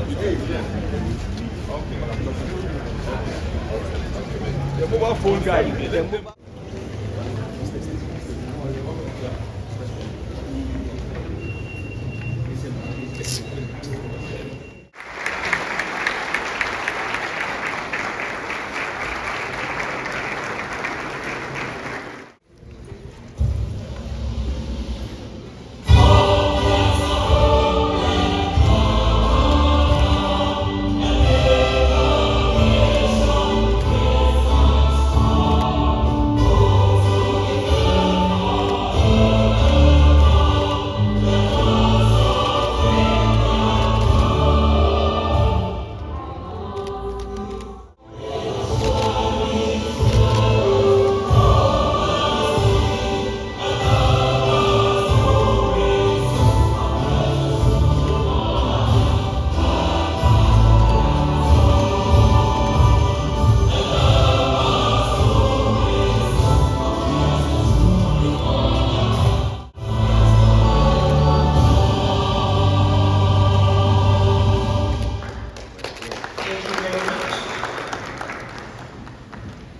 The mobile phone guy. The mobile.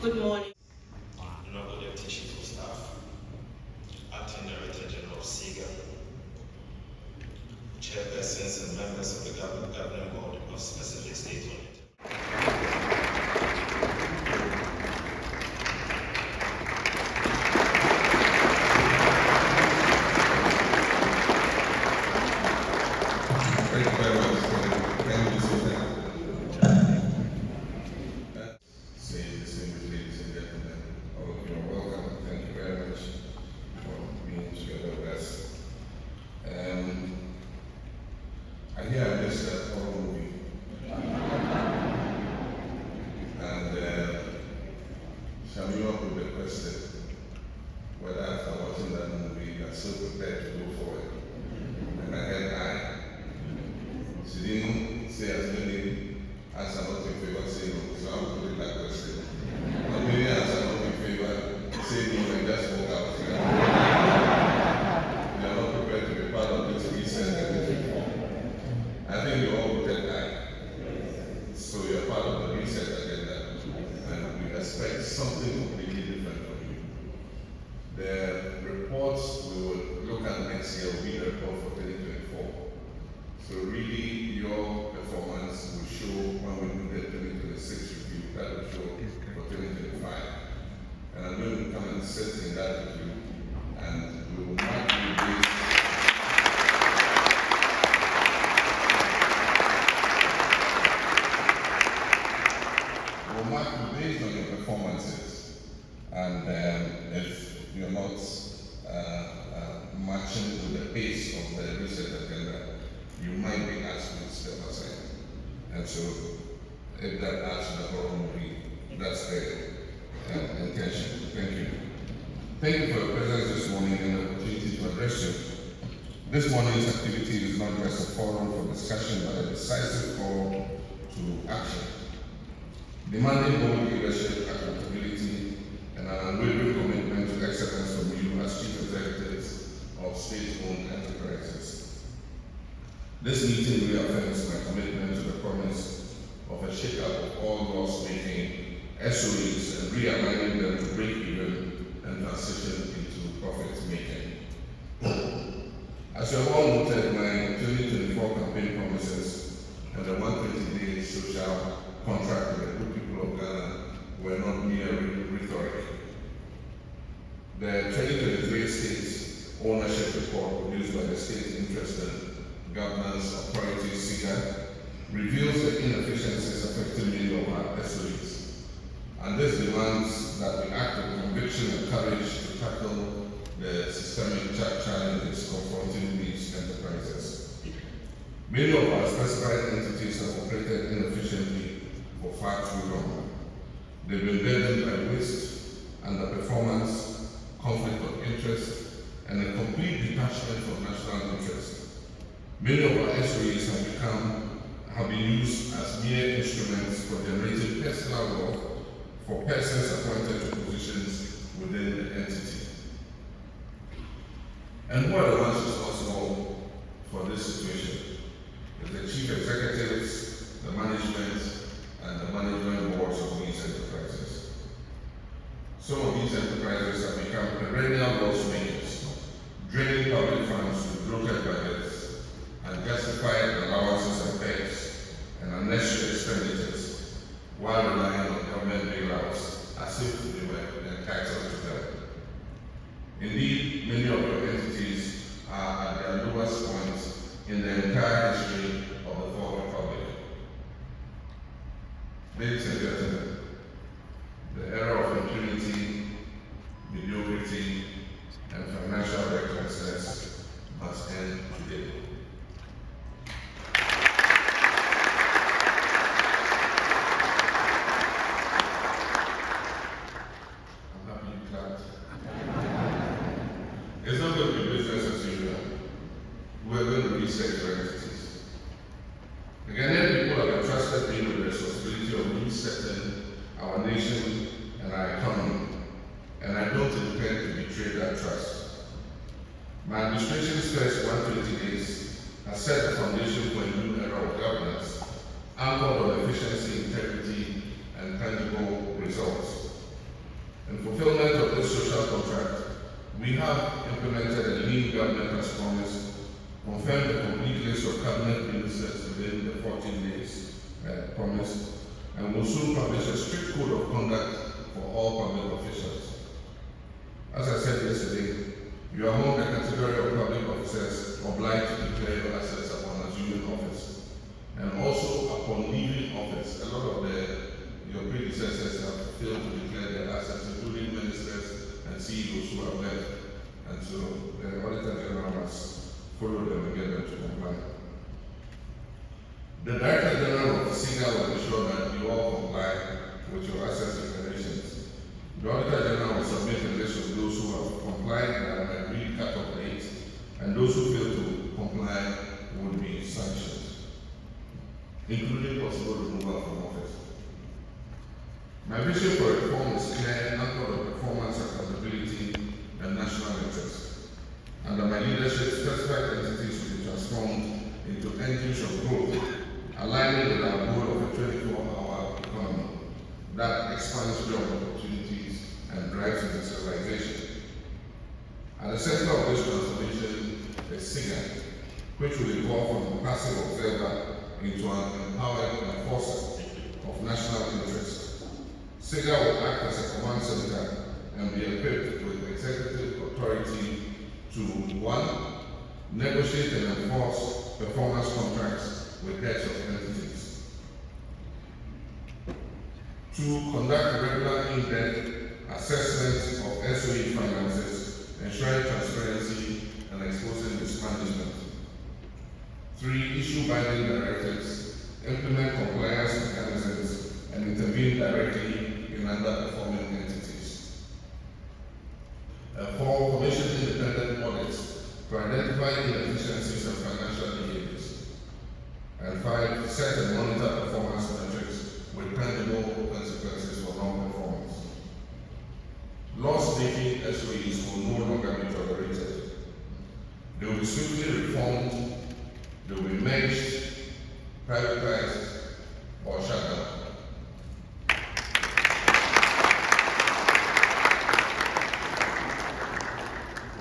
Good morning. Honorable Deputy Chief of Staff, Acting Director General of SIGA, Chairpersons and members of the Governing Board of Specific State Unit. Thank you very much for the kind visit. Say distinguished ladies and gentlemen, all of you are welcome. Thank you very much for being together with us. I hear I missed that horror movie. And shall we all be requested whether after watching that movie you are so prepared to go forward? And I heard aye. She didn't say as many as are not in favor, say no. So I'll put it that question. Not many as are not in favor, say no and just walk out. They are not prepared to be part of this research and this reform. I think you all voted aye. So you're part of the research agenda and we expect something completely different from you. The reports we will look at next year will be the report for 2024. So really, your performance will show when we do the 2026 review, that will show for 2025. And I'm going to come and sit in that with you, and we will mark you based. We'll mark you based on your performances, and if you're not matching with the pace of the research agenda, you might be asked to step aside. And so, if that adds to the horror movie, that's the intention. Thank you. Thank you for your presence this morning and the opportunity to address you. This morning's activity is not just a forum for discussion, but a decisive call to action, demanding bold leadership, accountability, and an unwavering commitment to excellence from you as chief executives of state-owned enterprises. This meeting reaffirms my commitment to the promise of a shake-up of all loss-making SOEs and realigning them to break even and transition into profit-making. As you have all noted, my 2024 campaign promises and the 120-day social contract with the good people of Ghana were not mere rhetoric. The 2023 State Ownership Report produced by the State Interest and Governance Authority SIGA reveals the inefficiencies affecting many of our SOEs. And this demands that we act with conviction and courage to tackle the systemic challenges confronting these enterprises. Many of our specified entities have operated inefficiently for far too long. They've been burdened by waste, underperformance, conflict of interest, and a complete detachment from national interest. Many of our SOEs have been used as mere instruments for generating personal wealth for persons appointed to positions within the entity. And who are the ones responsible for this situation? Is the chief executives Ladies and gentlemen, the era of impunity, mediocrity, and financial recklessness must end today. I'm happy you clapped. It's not going to be business as usual. We're going to reset your entities. The Ghanaian people have entrusted me with the responsibility of resetting our nation and our economy, and I don't intend to betray that trust. My administration's first 120 days has set the foundation for a new era of governance, anchored on efficiency, integrity, and tangible results. In fulfillment of this social contract, we have implemented a lean government as promised, confirmed the complete list of cabinet ministers within the 14 days promised, and will soon publish a strict code of conduct for all public officials. As I said yesterday, you are among the category of public officers obliged to declare your assets upon assuming office, and also upon leaving office. A lot of your predecessors have failed to declare their assets, including ministers and CEOs who have left, and so the Auditor General must follow them and get them to comply. The Director General of SIGA will ensure that you all comply with your asset declarations. The Auditor General will submit a list of those who have complied by an agreed cut-off date, and those who fail to comply will be sanctioned, including possible removal from office. My vision for reform is clear, anchored on performance, accountability, and national interest. Under my leadership, specified entities will be transformed into engines of growth, aligning with our goal of a 24-hour economy that expands job opportunities and drives industrialization. At the center of this transformation is SIGA, which will evolve from a passive observer into an empowered enforcer of national interest. SIGA will act as a command center and be equipped with executive authority to 1. Negotiate and enforce performance contracts with heads of entities. 2. Conduct regular in-depth assessments of SOE finances, ensuring transparency and exposing mismanagement. 3. Issue binding directives, implement compliance mechanisms, and intervene directly in underperforming entities. 4. Commission independent audits to identify inefficiencies and financial behaviors. And 5. Set and monitor performance metrics with tangible consequences for non-performance. Loss-making SOEs will no longer be tolerated. They will be swiftly reformed, they will be merged, privatized, or shut down.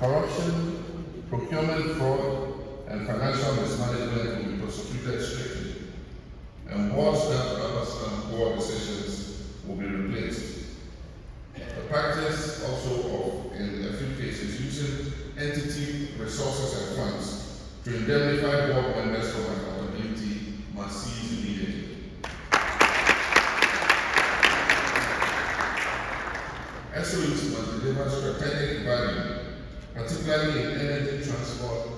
Corruption, procurement fraud, and financial mismanagement will be prosecuted strictly, and boards that rubber stamp poor decisions will be replaced. The practice also of, in a few cases, using entity resources and funds to indemnify board members from accountability must cease immediately. SOEs must deliver strategic value, particularly in energy, transport,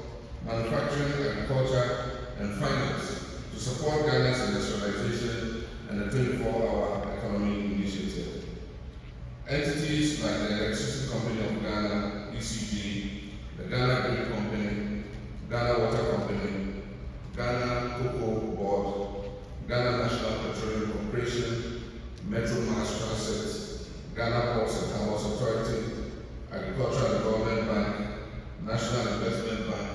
manufacturing, agriculture, and finance, to support Ghana's industrialization and the 24-hour economy initiative. Entities like the Electricity Company of Ghana, ECG, the Ghana Grid Company, Ghana Water Company, Ghana Cocoa Board, Ghana National Petroleum Corporation, Metro Mass Transit, Ghana Ports and Commerce Authority, Agricultural Development Bank, National Investment Bank,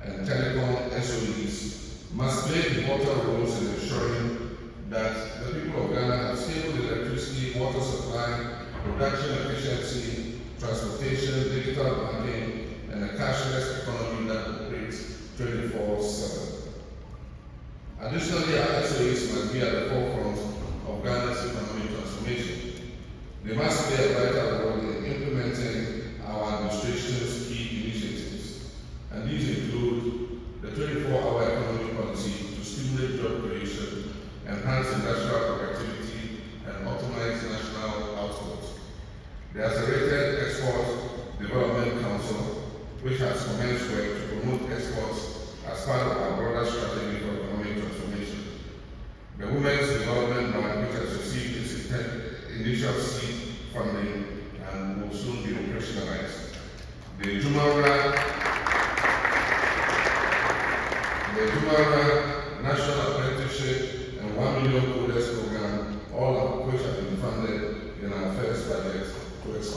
and Telecom SOEs must play important roles in ensuring that the people of Ghana have stable electricity, water supply, production efficiency, transportation, digital banking, and a cashless economy that operates 24/7. Additionally, our SOEs must be at the forefront of Ghana's economic transformation. They must play a vital role in implementing our administration's key initiatives, and these include the 24-hour economic policy to stimulate job creation, enhance industrial productivity,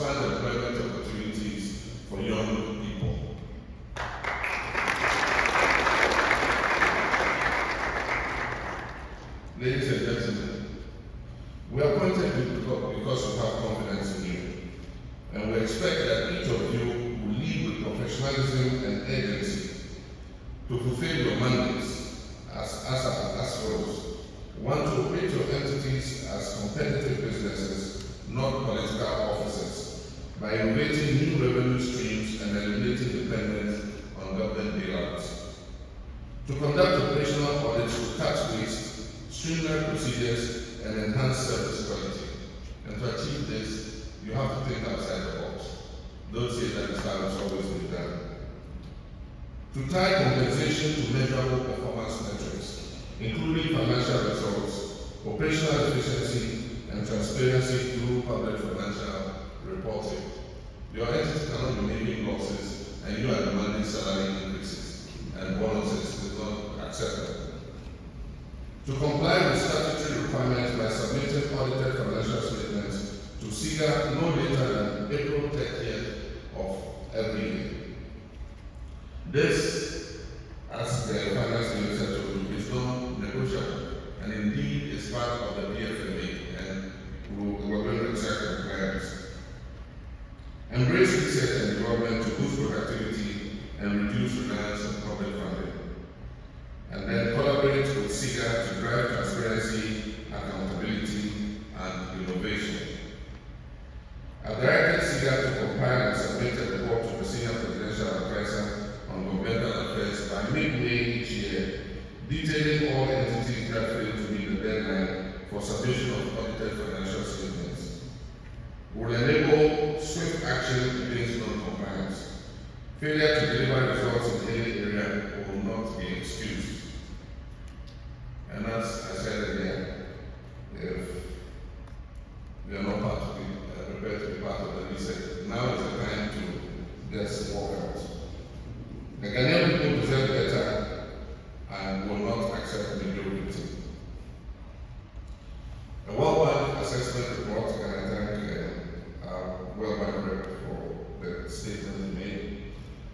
expand employment opportunities for young people. Ladies and gentlemen, we appointed you because we have confidence in you, and we expect that each of you will lead with professionalism and urgency to fulfill your mandates as follows. One, to operate your entities as competitive businesses, not political offices, by innovating new revenue streams and eliminating dependence on government bailouts. To conduct operational audits to cut waste, streamline procedures, and enhance service quality. And to achieve this, you have to think outside the box. Don't say that it's how it's always been done. To tie compensation to measurable performance metrics, including financial results, operational efficiency, and transparency through public financial reporting. Your entity cannot be making losses, and you are demanding salary increases and bonuses is not acceptable. To comply with statutory requirements by submitting audited financial statements to SIGA no later than April 30th of every year. This, as the finance minister told you, is non-negotiable and indeed is part of the PFMA, and we're going to exact compliance. Embrace research and development to boost productivity and reduce reliance on public funding. And then collaborate with SIGA to drive transparency, accountability, and innovation. I've directed SIGA to compile and submit a report to the Senior Presidential Advisor on Governmental Affairs by mid-May each year, detailing all entities that fail to meet the deadline for submission of audited financial statements. Will enable swift action against non-compliance. Failure to deliver results in any area will not be excused. And as I said again, if we are not prepared to be part of the reset, now is the time to just walk out. The Ghanaian people deserve better and will not accept mediocrity. A World Bank assessment report, and I thank World Bank Rep for the statement he made.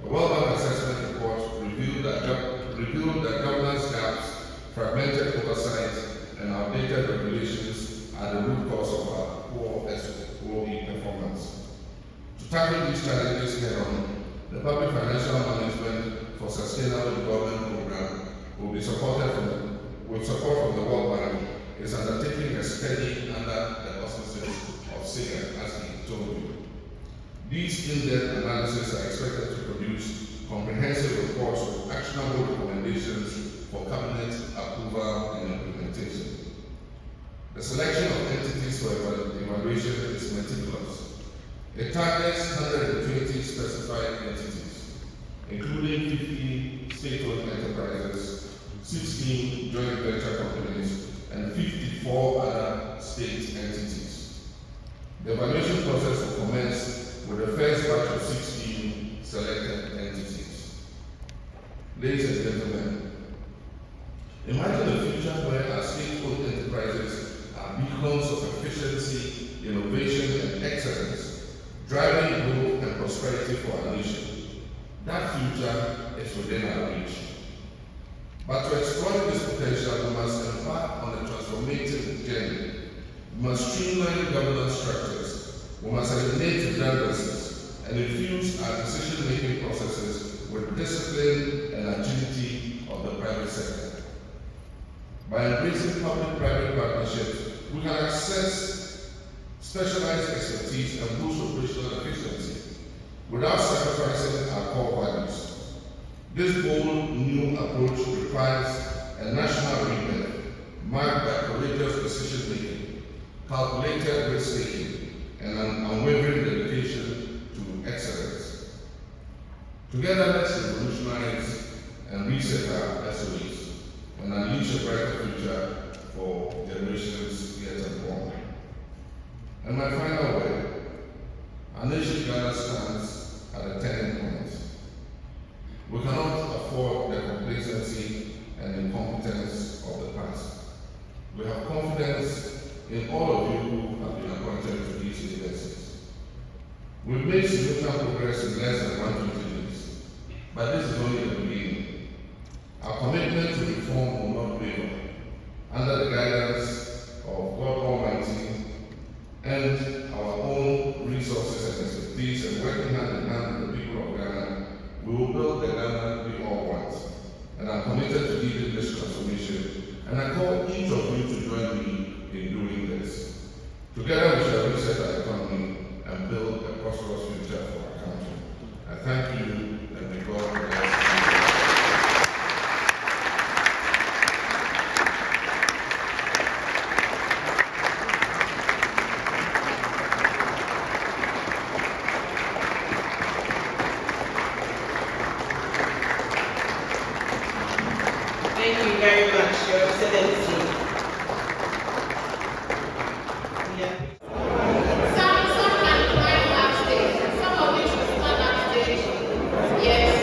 A World Bank assessment report revealed that governance gaps, fragmented oversight, and outdated regulations are the root cause of our poor SOE performance. To tackle these challenges head-on, the Public Financial Management for Sustainable Development Program will be supported with support from the World Bank, is undertaking a study under the auspices of SIGA, as he told you. These in-depth analyses are expected to produce comprehensive reports with actionable recommendations for cabinet approval and implementation. The selection of entities for evaluation is meticulous. It targets 120 specified entities, including 50 state-owned enterprises, 16 joint venture companies, and 54 other state entities. The evaluation process will commence with the first batch of 16 selected entities. Ladies and gentlemen, imagine a future where our state-owned enterprises are beacons of efficiency, innovation, and excellence, driving growth and prosperity for our nation. That future is within our reach. But to exploit this potential, we must embark on a transformative journey. We must streamline governance structures. We must eliminate redundancies and infuse our decision-making processes with discipline and agility of the private sector. By embracing public-private partnerships, we can access specialized expertise and boost operational efficiency without sacrificing our core values. This bold new approach requires a national remit marked by courageous decision-making, calculated risk-taking, and an unwavering dedication to excellence. Together, let's revolutionize and reset our SOEs and unleash a brighter future for generations yet unborn. And my final word, our nation Ghana stands at a turning point. We cannot afford the complacency and incompetence of the past. We have confidence in all of you who have been appointed to these universities. We've made significant progress in less than 120 years, but this is only the beginning. Our commitment to reform will not waver. Under the guidance of God Almighty and our own resources and expertise, and working hand in hand with the people of Ghana, we will build the Ghana we all want. And I'm committed to leading this transformation, and I call each of you to join me in doing this. Together we shall reset our economy and build a prosperous future for our country. I thank you, and may God bless you. Thank you very much, Your Excellency. Yeah. Some can climb upstage, some of you should stand upstage. Yes.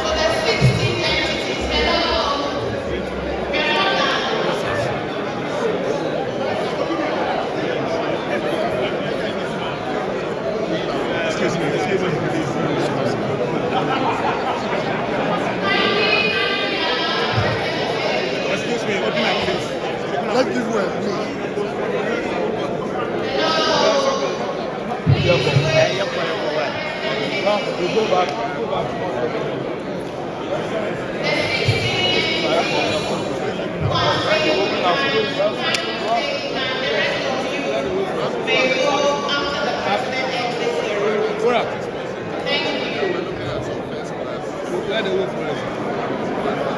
For the 16 entities, hello. We're not done. Excuse me, please. Excuse me, open up, please. Let's give way, please. You go back. May we go after the president exits the room. Go up. Thank you. Let the way for us.